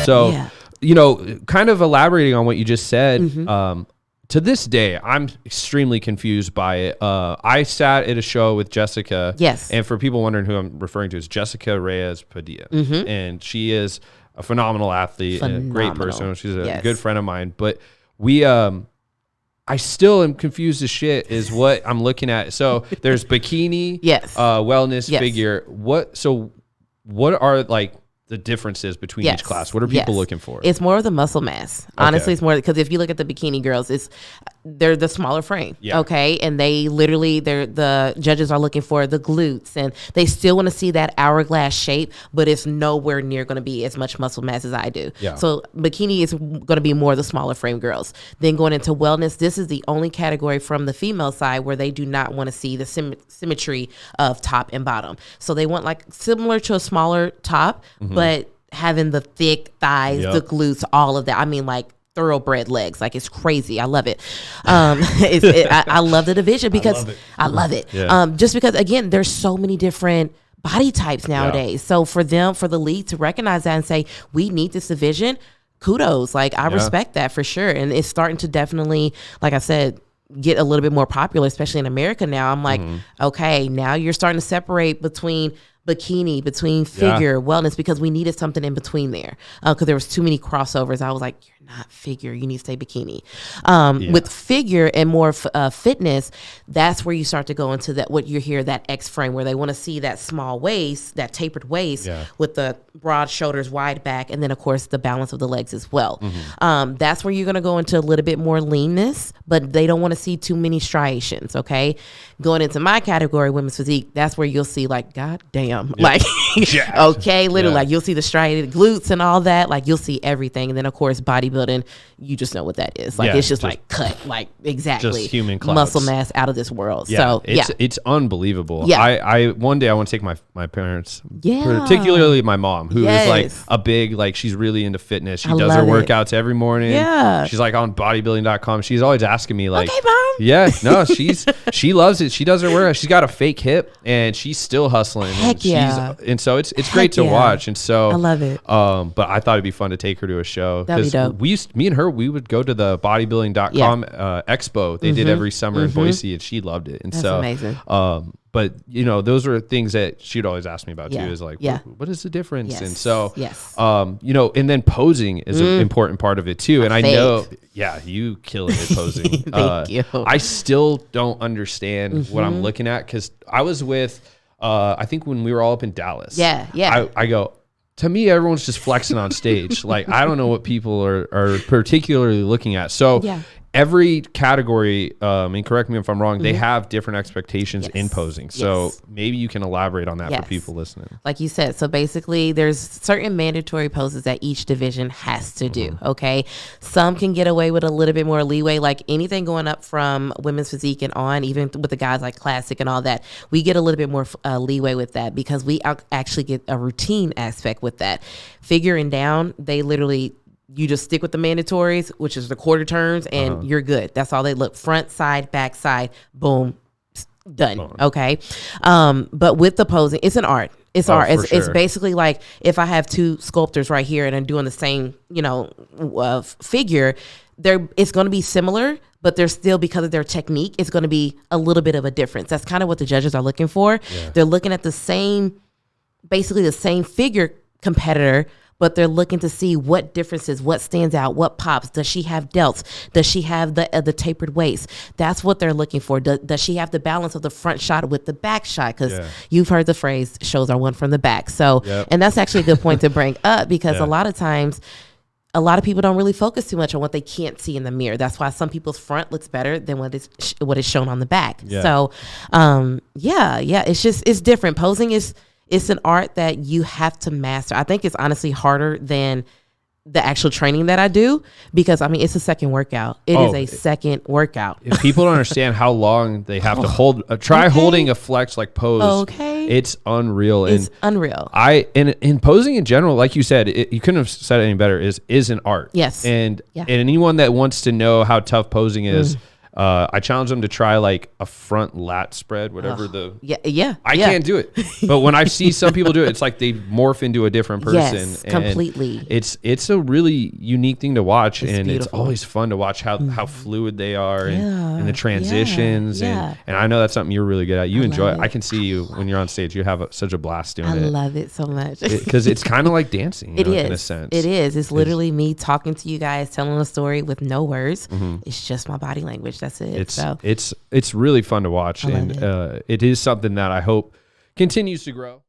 So, you know, kind of elaborating on what you just said, to this day, I'm extremely confused by it. I sat at a show with Jessica. Yes. And for people wondering who I'm referring to, is Jessica Reyes Padilla. And she is a phenomenal athlete and a great person. She's a good friend of mine. But I still am confused as shit is what I'm looking at. So there's bikini, wellness, figure. What are like the differences between each class? What are people looking for? It's more of the muscle mass. Honestly, it's more because if you look at the bikini girls, they're the smaller frame. Okay. And they literally, the judges are looking for the glutes, and they still want to see that hourglass shape, but it's nowhere near going to be as much muscle mass as I do. So bikini is going to be more the smaller frame girls. Then going into wellness, this is the only category from the female side where they do not want to see the symmetry of top and bottom. So they want like similar to a smaller top, but having the thick thighs, the glutes, all of that. I mean, like thoroughbred legs. Like, it's crazy. I love it. I love the division because I love it. Just because, again, there's so many different body types nowadays. So for the league to recognize that and say, we need this division, kudos. Like, I respect that for sure. And it's starting to definitely, like I said, get a little bit more popular, especially in America now. I'm like, okay, now you're starting to separate between bikini, between figure, wellness, because we needed something in between there. Because there was too many crossovers. I was like, you're not figure, you need to stay bikini. With figure and more fitness, that's where you start to go into that, what you hear, that X frame, where they want to see that small waist, that tapered waist with the broad shoulders, wide back, and then of course the balance of the legs as well. That's where you're going to go into a little bit more leanness, but they don't want to see too many striations. Okay. Going into my category, women's physique, that's where you'll see like, God damn. Like, okay, literally, like you'll see the striated glutes and all that. Like, you'll see everything. And then, of course, bodybuilding, you just know what that is. Like, it's just like cut, like, exactly. Just human clouds. Muscle mass out of this world. So, it's unbelievable. I one day I want to take my parents, particularly my mom, who is like a big, like, she's really into fitness. She does her workouts every morning. She's like on bodybuilding.com. She's always asking me, like, okay, Mom. She loves it. She does her workout. She's got a fake hip and she's still hustling. And so it's great to watch. And so I love it. But I thought it'd be fun to take her to a show. That'd be dope. Me and her, we would go to the bodybuilding.com expo they did every summer in Boise, and she loved it. And that's amazing. But you know, those were things that she'd always ask me about too, is like, what is the difference? And so, you know, and then posing is an important part of it too. And I know, you kill it at posing. Thank you. I still don't understand what I'm looking at, because I was with, I think when we were all up in Dallas. I go, to me, everyone's just flexing on stage. Like, I don't know what people are particularly looking at. So every category, and correct me if I'm wrong, they have different expectations in posing. So maybe you can elaborate on that for people listening. Like you said, so basically there's certain mandatory poses that each division has to do, okay? Some can get away with a little bit more leeway, like anything going up from women's physique and on, even with the guys like classic and all that, we get a little bit more leeway with that because we actually get a routine aspect with that. Figure and down, they literally... You just stick with the mandatories, which is the quarter turns, and you're good. That's all they look. Front, side, back, side, boom, done. Okay. But with the posing, it's an art. It's art. It's basically like if I have two sculptors right here and I'm doing the same, you know, figure, it's going to be similar, but there's still, because of their technique, it's going to be a little bit of a difference. That's kind of what the judges are looking for. They're looking at basically the same figure competitor, but they're looking to see what differences, what stands out, what pops. Does she have delts? Does she have the tapered waist? That's what they're looking for. Does she have the balance of the front shot with the back shot? Because you've heard the phrase, shows are won from the back. So, and that's actually a good point to bring up, because a lot of times, a lot of people don't really focus too much on what they can't see in the mirror. That's why some people's front looks better than what is shown on the back. So, it's different. Posing it's an art that you have to master. I think it's honestly harder than the actual training that I do, because I mean, it's a second workout. It is a second workout. If people don't understand how long they have to hold, try holding a flex like pose. It's unreal. It's unreal. In posing in general, like you said, you couldn't have said it any better, is an art. Yes. And anyone that wants to know how tough posing is, I challenge them to try like a front lat spread, whatever I can't do it. But when I see some people do it, it's like they morph into a different person. Yes, completely. It's a really unique thing to watch. It's beautiful. It's always fun to watch how fluid they are and the transitions. And I know that's something you're really good at. You enjoy it. I can see you when you're on stage. You have such a blast doing it. I love it so much. Because it's kind of like dancing, in a sense. It is. It's literally me talking to you guys, telling a story with no words. It's just my body language. That's it. It's really fun to watch, and it is something that I hope continues to grow.